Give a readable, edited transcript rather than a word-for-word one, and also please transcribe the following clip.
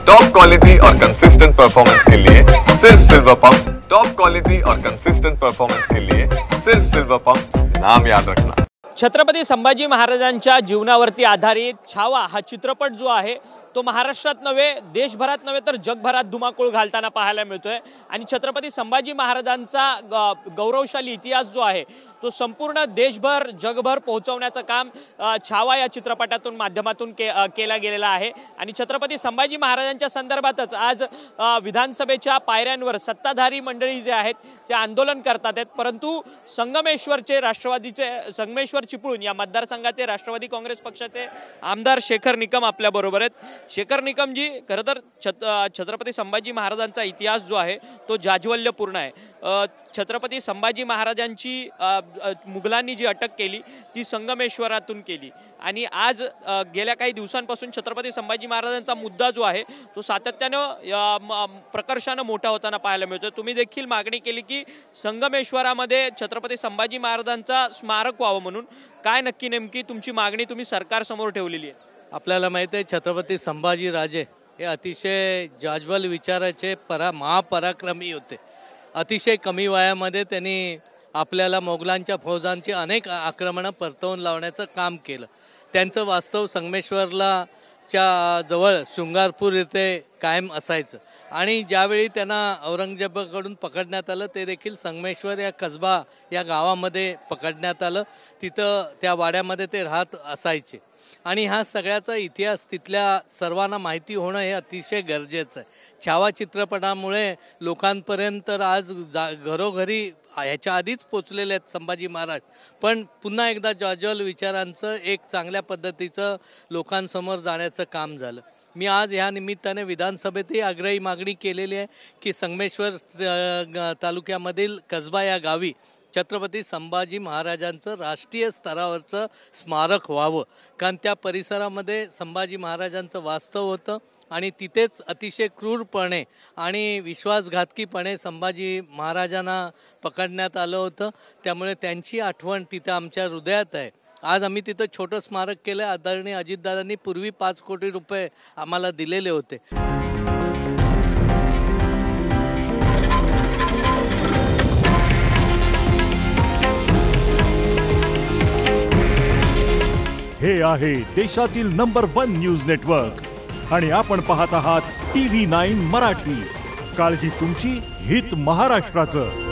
Top quality और consistent performance के लिए सिर्फ सिल्वर पंप। टॉप क्वालिटी और कंसिस्टेंट परफॉर्मेंस के लिए सिर्फ सिल्वर पंप, नाम याद रखना। छत्रपती संभाजी महाराजांच्या जीवनावरती आधारित छावा हा चित्रपट जो आहे तो महाराष्ट्रात नव्हे देशभरात नव्हे तर जगभरात धुमाकूळ घालताना पाहायला मिळतोय। आणि छत्रपती संभाजी महाराजांचा गौरवशाली इतिहास जो आहे तो संपूर्ण देशभर जगभर पोहोचवण्याचं काम छावा या चित्रपटातून माध्यमातून केला गेलेला आहे। आणि छत्रपती संभाजी महाराजांच्या संदर्भातच आज विधानसभेच्या पायऱ्यांवर सत्ताधारी मंडळी जे आहेत ते आंदोलन करतात आहेत, परंतु संगमेश्वरचे राष्ट्रवादीचे संगमेश्वर चिपळूण या मतदारसंघाचे राष्ट्रवादी काँग्रेस पक्षाचे आमदार शेखर निकम आपल्या बरोबर आहेत। शेखर निकम जी, खरं तर छत्रपती संभाजी महाराजांचा इतिहास जो आहे तो जाज्वल्यपूर्ण आहे। छत्रपती संभाजी महाराजांची मुघलांनी जी अटक केली ती संगमेश्वरातून केली आणि आज गेल्या काही दिवसांपासून छत्रपती संभाजी महाराजांचा मुद्दा जो आहे तो सातत्याने प्रकर्षाने मोठा होताना पाहायला मिळतो। तुम्ही देखील मागणी केली की संगमेश्वरामध्ये छत्रपती संभाजी महाराजांचा स्मारक व्हावं म्हणून, काय नक्की नेमकी तुमची मागणी तुम्ही सरकार समोर ठेवलेली आहे? आपल्याला माहिती आहे छत्रपती संभाजी राजे हे अतिशय जाज्वल विचाराचे महापराक्रमी होते। अतिशय कमी वयामध्ये त्यांनी आपल्याला मोगलांच्या फौजांची अनेक आक्रमणं परतवून लावण्याचं काम केलं। त्यांचं वास्तव संगमेश्वरला च्या जवळ शृंगारपूर येथे कायम असायचं आणि ज्यावेळी त्यांना औरंगजेबाकडून पकडण्यात आलं ते देखील संगमेश्वर या कसबा या गावामध्ये पकडण्यात आलं। तिथं त्या वाड्यामध्ये ते राहत असायचे आणि हा सगळ्याचा इतिहास तिथल्या सर्वांना माहिती होणं हे अतिशय गरजेचं आहे। छावा चित्रपटामुळे लोकांपर्यंत आज घरोघरी ह्याच्या आधीच पोचलेले आहेत संभाजी महाराज, पण पुन्हा एकदा जाज्वल विचारांचं एक चांगल्या पद्धतीचं लोकांसमोर जाण्याचं काम झालं। मी आज ह्या निमित्ताने विधानसभेतही आग्रही मागणी केलेली आहे की संगमेश्वर तालुक्यामधील कसबा या गावी छत्रपती संभाजी महाराजांचं राष्ट्रीय स्तरावरचं स्मारक व्हावं, कारण त्या परिसरामध्ये संभाजी महाराजांचं वास्तव होतं आणि तिथेच अतिशय क्रूरपणे आणि विश्वासघातकीपणे संभाजी महाराजांना पकडण्यात आलं होतं। त्यामुळे त्यांची आठवण तिथं आमच्या हृदयात आहे। आज आम्ही तिथं छोटं स्मारक केलं। आदरणीय अजितदादांनी पूर्वी 5 कोटी रुपये आम्हाला दिलेले होते। हे आहे देशातील नंबर 1 न्यूज नेटवर्क आणि आपण पाहत आहात TV9 मराठी। काळजी तुमची, हित महाराष्ट्राचं।